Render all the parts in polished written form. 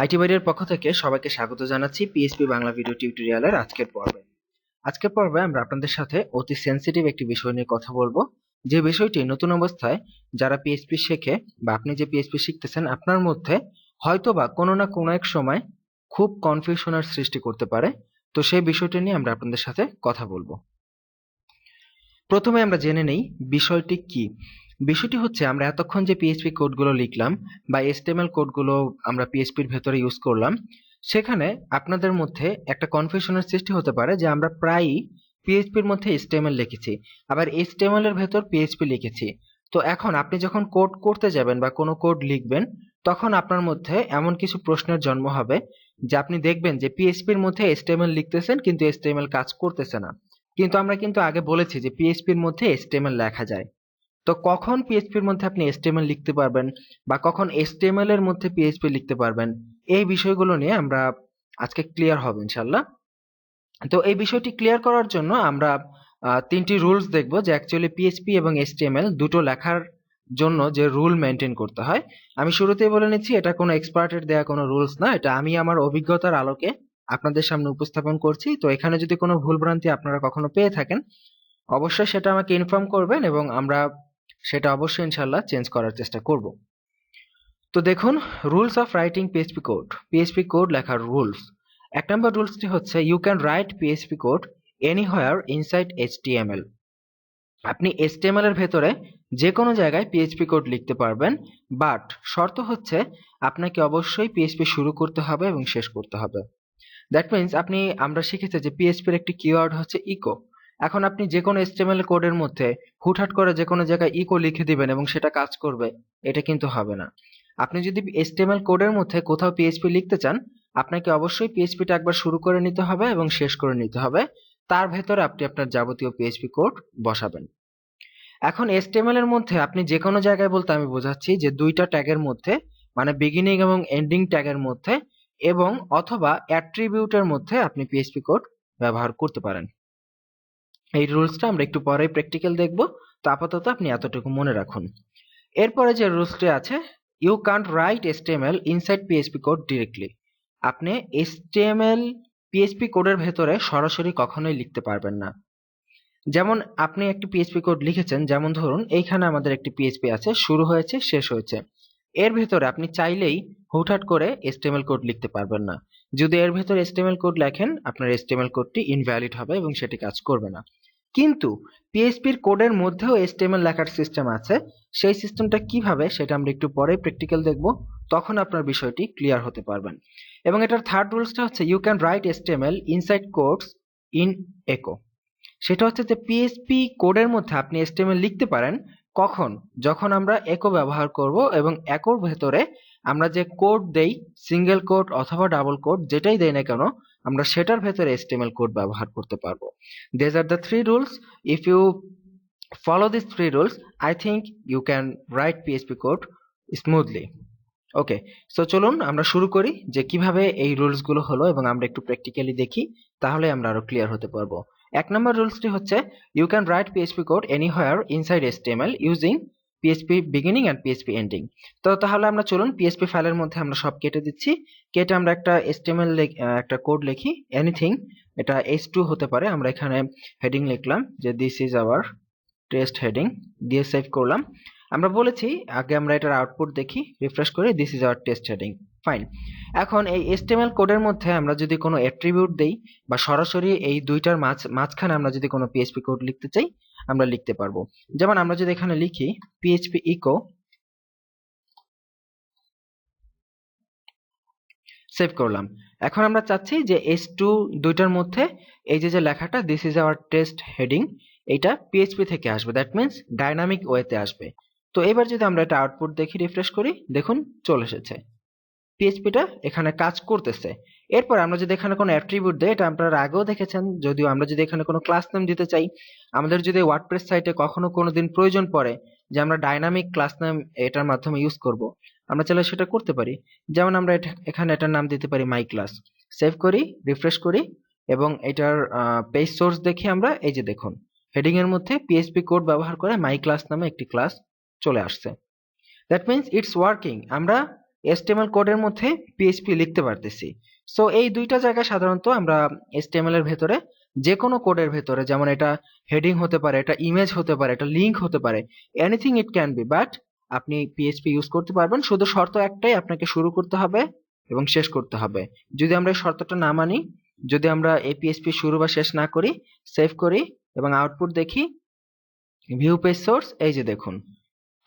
IT বাইরের পক্ষ থেকে সবাইকে স্বাগত জানাচ্ছি পিএইচপি বাংলা ভিডিও টিউটোরিয়ালের আজকের পর্বে আমরা আপনাদের সাথে অতি সেনসিটিভ একটি বিষয় নিয়ে কথা বলবো, যে বিষয়টি নতুন অবস্থায় যারা পিএইচপি শেখে বা আপনি যে পিএইচপি শিখতেছেন আপনার মধ্যে হয়তোবা কোনো না কোনো এক সময় খুব কনফিউশনের সৃষ্টি করতে পারে। তো সেই বিষয়টি নিয়ে আমরা আপনাদের সাথে কথা বলবো। প্রথমে আমরা জেনে নেই বিষয়টি কি। বিষয়টি হচ্ছে আমরা এতক্ষণ যে পিএইচপি কোডগুলো লিখলাম বা এসটিএমএল কোডগুলো আমরা পিএইচপির ভেতরে ইউজ করলাম, সেখানে আপনাদের মধ্যে একটা কনফিউশনের সৃষ্টি হতে পারে যে আমরা প্রায়ই পিএইচপির মধ্যে এসটিএমএল লিখেছি, আবার এসটিএমএল এর ভেতর পিএইচপি লিখেছি। তো এখন আপনি যখন কোড করতে যাবেন বা কোনো কোড লিখবেন, তখন আপনার মধ্যে এমন কিছু প্রশ্নের জন্ম হবে যে আপনি দেখবেন যে পিএইচপির মধ্যে এসটিএমএল লিখতেছেন কিন্তু এসটিএমএল কাজ করতেছে না। কিন্তু আমরা কিন্তু আগে বলেছি যে পিএইচপির মধ্যে এসটিএমএল লেখা যায়। তো কখন পিএইচপির মধ্যে আপনি এসটিএমএল লিখতে পারবেন বা কখন এসটিএমএল এর মধ্যে পিএইচপি লিখতে পারবেন, এই বিষয়গুলো নিয়ে আমরা আজকে ক্লিয়ার হব ইনশাল্লাহ। তো এই বিষয়টি ক্লিয়ার করার জন্য আমরা তিনটি রুলস দেখব যে অ্যাকচুয়ালি পিএইচপি এবং এসটিএমএল দুটো লেখার জন্য যে রুল মেনটেন করতে হয়। আমি শুরুতেই বলে নিচ্ছি, এটা কোনো এক্সপার্টের দেয়া কোনো রুলস না, এটা আমি আমার অভিজ্ঞতার আলোকে আপনাদের সামনে উপস্থাপন করছি। তো এখানে যদি কোনো ভুলভ্রান্তি আপনারা কখনো পেয়ে থাকেন, অবশ্যই সেটা আমাকে ইনফর্ম করবেন এবং আমরা সেটা অবশ্যই ইনশাল্লাহ চেঞ্জ করার চেষ্টা করব। তো দেখুন, rules of writing PHP code লেখার রুলস। 1 নম্বর রুলসটি হচ্ছে you can write PHP code anywhere inside HTML. আপনি এইচটিএমএল এর ভেতরে যে কোনো জায়গায় পিএইচপি কোড লিখতে পারবেন, বাট শর্ত হচ্ছে আপনাকে অবশ্যই পিএইচপি শুরু করতে হবে এবং শেষ করতে হবে। দ্যাট মিন্স আমরা শিখেছি যে পিএইচপির একটি কিওয়ার্ড হচ্ছে ইকো। এখন আপনি যে কোনো এইচটিএমএল কোডের মধ্যে হুটহাট করে যে কোনো জায়গায় ইকো লিখে দিবেন এবং সেটা কাজ করবে, এটা কিন্তু হবে না। আপনি যদি এইচটিএমএল কোডের মধ্যে কোথাও পিএইচপি লিখতে চান, আপনাকে অবশ্যই পিএইচপিটা একবার শুরু করে নিতে হবে এবং শেষ করে নিতে হবে। তার ভেতরে আপনি আপনার যাবতীয় পিএইচপি কোড বসাবেন। এখন এইচটিএমএল এর মধ্যে আপনি যে কোনো জায়গায় বলতে আমি বোঝাচ্ছি যে দুইটা ট্যাগের মধ্যে, মানে বিগিনিং এবং এন্ডিং ট্যাগের মধ্যে এবং অথবা অ্যাট্রিবিউটের মধ্যে আপনি পিএইচপি কোড ব্যবহার করতে পারেন। এই রুলসটা আমরা একটু পরেই প্র্যাকটিক্যাল দেখব, তো আপাতত আপনি এতটুকু মনে রাখুন। এরপরে যে রুলসটি আছে, you can't write HTML inside PHP code directly. আপনি এইচটিএমএল পিএইচপি কোডের ভেতরে সরাসরি কখনোই লিখতে পারবেন না। যেমন আপনি একটি পিএইচপি কোড লিখেছেন, যেমন ধরুন এইখানে আমাদের একটি পিএইচপি আছে, শুরু হয়েছে শেষ হয়েছে। এর ভেতরে আপনি চাইলেই হুটহাট করে এইচটিএমএল কোড লিখতে পারবেন না। যদি এর ভেতরে এইচটিএমএল কোড লেখেন, আপনার এইচটিএমএল কোডটি ইনভ্যালিড হবে এবং সেটি কাজ করবে না। কিন্তু পিএইচপির কোডের মধ্যেও এইচটিএমএল লেখার সিস্টেম আছে। সেই সিস্টেমটা কিভাবে সেটা আমরা একটু পরে প্র্যাকটিক্যাল দেখব, তখন আপনার বিষয়টি ক্লিয়ার হতে পারবেন। এবং এটার থার্ড রুলসটা হচ্ছে you can write HTML inside codes in echo. সেটা হচ্ছে যে পিএইচপি কোডের মধ্যে আপনি এইচটিএমএল লিখতে পারেন কখন, যখন আমরা একো ব্যবহার করব এবং একোর ভেতরে আমরা যে কোড দেই, সিঙ্গেল কোড অথবা ডাবল কোড যেটাই দেই না কেন, আমরা সেটার ভেতরে এইচটিএমএল কোড ব্যবহার করতে পারবো। This are the three rules. If you follow these three rules, I think you can write PHP code smoothly. Okay, so চলুন আমরা শুরু করি যে কিভাবে এই রুলস গুলো হলো এবং আমরা একটু প্র্যাকটিক্যালি দেখি, তাহলে আমরা আরো ক্লিয়ার হতে পারবো। 1 নম্বর রুলসটি হচ্ছে you can write PHP code anywhere inside HTML using PHP beginning and PHP ending. তো তাহলে আমরা চলুন পিএইচপি ফাইলের মধ্যে আমরা সব কেটে দিচ্ছি। কেটে আমরা একটা এইচটিএমএল একটা কোড লিখি, এনিথিং, এটা h2 হতে পারে। আমরা এখানে হেডিং লিখলাম যে this is our test heading, দিয়ে সেভ করলাম। আমরা বলেছি আগে আমরা এটার আউটপুট দেখি, রিফ্রেশ করি, this is our test heading, fine. এখন এই এইচটিএমএল কোডের মধ্যে আমরা যদি কোনো অ্যাট্রিবিউট দেই বা সরাসরি এই দুইটার মাঝখানে আমরা যদি কোনো পিএইচপি কোড লিখতে চাই, আমরা লিখতে পারবো। যেমন আমরা যদি এখানে লিখি পিএইচপি ইকো, সেভ করলাম। এখন আমরা চাচ্ছি যে h2 দুইটার মধ্যে এই যে লেখাটা this is our test heading, এটা পিএইচপি থেকে আসবে, দ্যাট মিন্স ডাইনামিক ওয়েতে আসবে। তো এবার যদি আমরা এটা আউটপুট দেখি, রিফ্রেশ করি, দেখুন চলে এসেছে, পিএইচপিটা এখানে কাজ করতেছে। এরপর আমরা যদি এখানে কোনো অ্যাট্রিবিউট দেই, এটা আপনারা আগেও দেখেছেন, যদিও আমরা যদি এখানে কোনো ক্লাস নেম দিতে চাই, আমাদের যদি ওয়ার্ডপ্রেস সাইটে কখনো কোনোদিন প্রয়োজন পড়ে যে আমরা ডাইনামিক ক্লাস নেম এটার মাধ্যমে ইউজ করব, আমরা চাইলে সেটা করতে পারি। যেমন আমরা এখানে এটার নাম দিতে পারি মাই ক্লাস। সেভ করি, রিফ্রেশ করি এবং এটার পেজ সোর্স দেখি আমরা, এই যে দেখুন হেডিং এর মধ্যে পিএইচপি কোড ব্যবহার করে মাই ক্লাস নামে একটি ক্লাস চলে আসছে। That means it's working. আমরা HTML কোডের মধ্যে PHP লিখতে পারতেছি। সো এই দুইটা জায়গায় সাধারণত আমরা HTML এর ভেতরে যে কোনো কোডের ভেতরে, যেমন এটা হেডিং হতে পারে, এটা ইমেজ হতে পারে, এটা লিংক হতে পারে, anything it can be, but আপনি PHP ইউজ করতে পারবেন। শুধু শর্ত একটাই, আপনাকে শুরু করতে হবে এবং শেষ করতে হবে। যদি আমরা এই শর্তটা না মানি, যদি আমরা এই PHP শুরু বা শেষ না করি, সেভ করি এবং আউটপুট দেখি, ভিউ পেজ সোর্স, এই যে দেখুন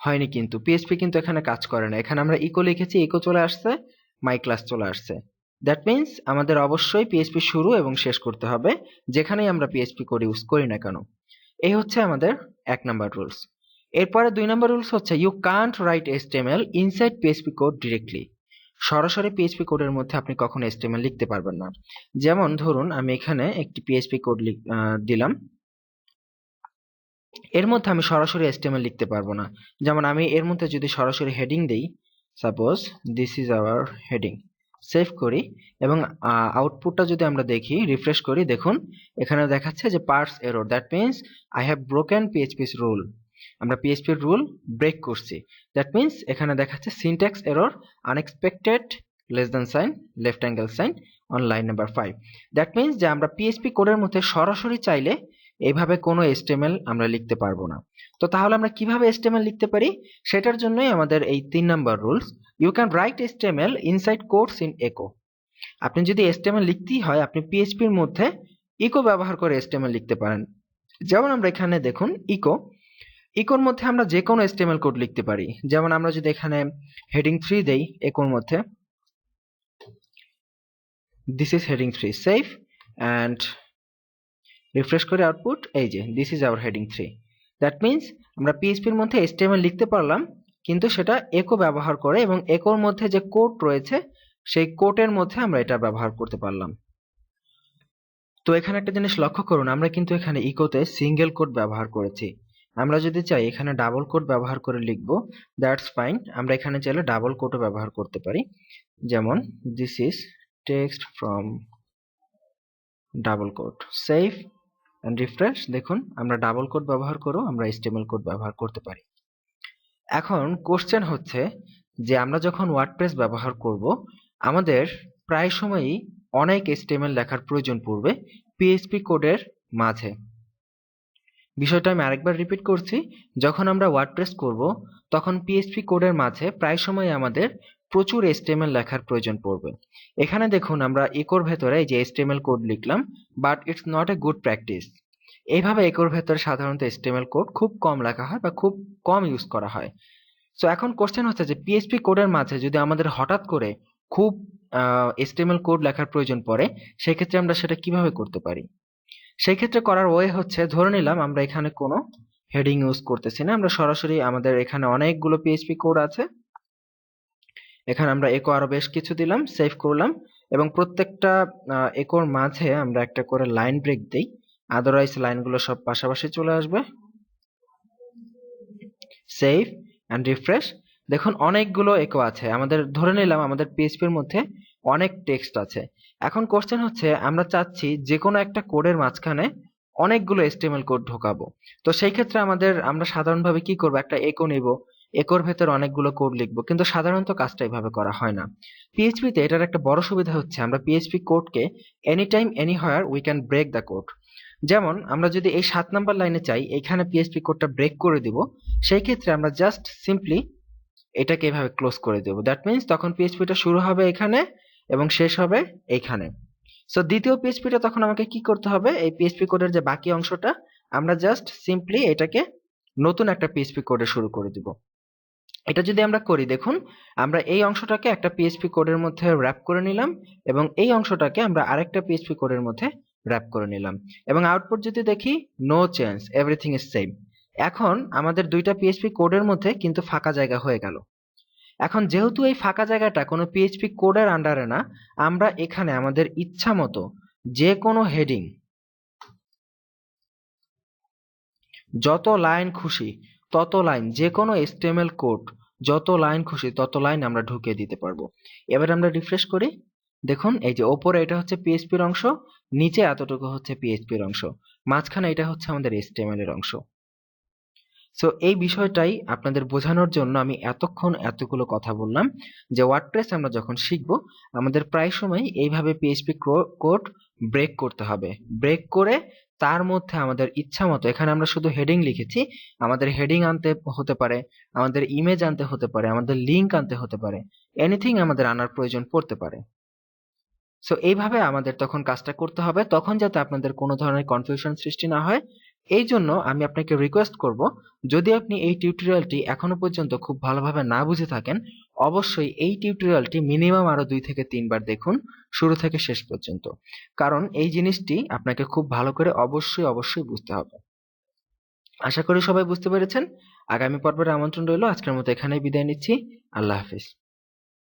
হয়নি, কিন্তু PHP কিন্তু এখানে কাজ করে না। এখানে আমরা ইকো লিখেছি, ইকো চলে আসছে, মাই ক্লাস চলে আসছে। দ্যাট মিন্স আমাদের অবশ্যই PHP শুরু এবং শেষ করতে হবে, যেখানেই আমরা PHP কোড ইউজ করি না কেন। এই হচ্ছে আমাদের 1 নাম্বার রুলস। এরপরে 2 নাম্বার রুলস হচ্ছে you can't write HTML inside PHP code directly. সরাসরি PHP কোডের মধ্যে আপনি কখনো HTML লিখতে পারবেন না। যেমন ধরুন আমি এখানে একটি PHP কোড দিলাম, এর মধ্যে আমি সরাসরি HTML লিখতে পারবো না। যেমন আমি এর মধ্যে যদি সরাসরি হেডিং দেই, suppose this is our heading, save করি এবং আউটপুটটা যদি আমরা দেখি, রিফ্রেশ করি, দেখুন এখানে দেখাচ্ছে যে parse error, that means I have broken PHP's rule. আমরা PHP এর রুল ব্রেক করছি। দ্যাট মিন্স এখানে দেখাচ্ছে syntax error, unexpected less than sign, left angle sign on line number 5। That means যে আমরা PHP কোডের মধ্যে সরাসরি চাইলে এইভাবে কোনো HTML আমরা লিখতে পারবো না। তো তাহলে আমরা কিভাবে HTML লিখতে পারি, সেটার জন্যই আমাদের এই 3 number rules, you can write HTML inside codes in echo. আপনি যদি HTML লিখতেই হয়, আপনি PHP এর মধ্যে ইকো ব্যবহার করে HTML লিখতে পারেন। যেমন আমরা এখানে দেখুন ইকোর মধ্যে আমরা যে কোনো HTML কোড লিখতে পারি। যেমন আমরা যদি এখানে হেডিং 3 দেই ইকোর মধ্যে, this is heading 3, save and refresh করে আউটপুট, এই যে this is our heading 3। That means আমরা PHP এর মধ্যে HTML লিখতে পারলাম, কিন্তু সেটা একো ব্যবহার করে, এবং একোর মধ্যে যে কোড রয়েছে সেই কোডের মধ্যে আমরা এটা ব্যবহার করতে পারলাম। তো এখানে একটা জিনিস লক্ষ্য করুন, আমরা কিন্তু এখানে ইকোতে সিঙ্গেল কোড ব্যবহার করেছি। আমরা যদি চাই এখানে ডাবল কোড ব্যবহার করে লিখবো, দ্যাটস ফাইন। আমরা এখানে চাইলে ডাবল কোডও ব্যবহার করতে পারি। যেমন this is text from double quote, save and refresh. দেখুন আমরা ডাবল কোড ব্যবহার করেও আমরা HTML কোড ব্যবহার করতে পারি। এখন কোশ্চেন হচ্ছে যে আমরা যখন ওয়ার্ডপ্রেস ব্যবহার করব, আমাদের প্রায় সময়ই অনেক HTML লেখার প্রয়োজন পড়বে PHP কোডের মাঝে। বিষয়টা আমি আরেকবার রিপিট করছি, যখন আমরা ওয়ার্ডপ্রেস করব তখন PHP কোডের মাঝে প্রায় সময় আমাদের প্রচুর HTML লেখার প্রয়োজন পড়বে। এখানে দেখুন আমরা ইকোর ভেতরে এই যে HTML কোড লিখলাম, but it's not a good practice. এইভাবে ইকোর ভেতরে সাধারণত HTML কোড খুব কম লেখা হয় বা খুব কম ইউজ করা হয়। সো এখন কোশ্চেন হচ্ছে যে PHP কোডের মাঝে যদি আমাদের হঠাৎ করে খুব HTML কোড লেখার প্রয়োজন পড়ে, সেই ক্ষেত্রে আমরা সেটা কিভাবে করতে পারি? সেই ক্ষেত্রে করার ওয়ে হচ্ছে, ধরে নিলাম আমরা এখানে কোনো হেডিং ইউজ করতেছি না, আমরা সরাসরি আমাদের এখানে অনেকগুলো PHP কোড আছে, এখানে আমরা একো আরো বেশ কিছু দিলাম, সেভ করলাম এবং প্রত্যেকটা একোর মাঝে আমরা একটা করে লাইন ব্রেক দেই, আদারওয়াইজ লাইনগুলো সব পাশাপাশি চলে আসবে। Save and refresh. দেখুন অনেকগুলো একো আছে, আমাদের ধরে নিলাম আমাদের PHP এর মধ্যে অনেক টেক্সট আছে। এখন কোশ্চেন হচ্ছে আমরা চাচ্ছি যে কোনো একটা কোডের মাঝখানে অনেকগুলো HTML কোড ঢোকাবো। তো সেই ক্ষেত্রে আমরা সাধারণভাবে কি করব, একটা একো নিব, একোর ভেতর অনেকগুলো কোড লিখবো, কিন্তু সাধারণত কাজটা এইভাবে করা হয় না। PHP তে এটার একটা বড় সুবিধা হচ্ছে আমরা PHP কোডকে any time anywhere we can break the code. যেমন আমরা যদি এই 7 নাম্বার লাইনে চাই এখানে PHP কোডটা ব্রেক করে দিব, সেই ক্ষেত্রে আমরা জাস্ট সিম্পলি এটাকে এভাবে ক্লোজ করে দেব। দ্যাট মিন্স তখন PHPটা শুরু হবে এখানে এবং শেষ হবে এইখানে। সো দ্বিতীয় PHPটা তখন আমাকে কি করতে হবে, এই PHP কোডের যে বাকি অংশটা আমরা জাস্ট সিম্পলি এটাকে নতুন একটা PHP কোডে শুরু করে দিব। এটা যদি আমরা করি, দেখুন আমরা এই অংশটাকে একটা PHP কোডের মধ্যে র‍্যাপ করে নিলাম এবং এই অংশটাকে আমরা আরেকটা PHP কোডের মধ্যে র‍্যাপ করে নিলাম এবং আউটপুট যদি দেখি, no change, everything is same. এখন আমাদের দুইটা PHP কোডের মধ্যে কিন্তু ফাঁকা জায়গা হয়ে গেল। এখন যেহেতু এই ফাঁকা জায়গাটা কোনো PHP কোডের আন্ডারে না, আমরা এখানে আমাদের ইচ্ছা মতো যে কোনো হেডিং, যত লাইন খুশি তত লাইন, যে কোনো HTML কোড যত লাইন খুশি তত লাইন আমরা ঢুকিয়ে দিতে পারবো। এবার আমরা রিফ্রেশ করি, দেখুন এই যে ওপরে এটা হচ্ছে PHP এর অংশ, নিচে এতটুকু হচ্ছে PHP এর অংশ, মাঝখানে এটা হচ্ছে আমাদের HTML এর অংশ। সো এই বিষয়টাই আপনাদের বোঝানোর জন্য আমি এতক্ষণ এতগুলো কথা বললাম যে ওয়ার্ডপ্রেস আমরা যখন শিখব আমাদের প্রায় সময় এইভাবে পিএইচপি কোড ব্রেক করতে হবে। ব্রেক করে তার মধ্যে আমাদের ইচ্ছা মতো, এখানে আমরা শুধু হেডিং লিখেছি, আমাদের হেডিং আনতে হতে পারে, আমাদের ইমেজ আনতে হতে পারে, আমাদের লিঙ্ক আনতে হতে পারে, এনিথিং আমাদের আনার প্রয়োজন পড়তে পারে। সো এইভাবে আমাদের তখন কাজটা করতে হবে, তখন যাতে আপনাদের কোনো ধরনের কনফিউশন সৃষ্টি না হয়। এই জন্য আমি আপনাকে রিকোয়েস্ট করব, যদি আপনি এই টিউটোরিয়ালটি এখনো পর্যন্ত খুব ভালোভাবে না বুঝে থাকেন, অবশ্যই এই টিউটোরিয়ালটি মিনিমাম আরো 2 থেকে 3 বার দেখুন, শুরু থেকে শেষ পর্যন্ত। কারণ এই জিনিসটি আপনাকে খুব ভালো করে অবশ্যই অবশ্যই বুঝতে হবে। আশা করি সবাই বুঝতে পেরেছেন। আগামী পর্বের আমন্ত্রণ রইল। আজকের মতো এখানেই বিদায় নিচ্ছি। আল্লাহ হাফিজ।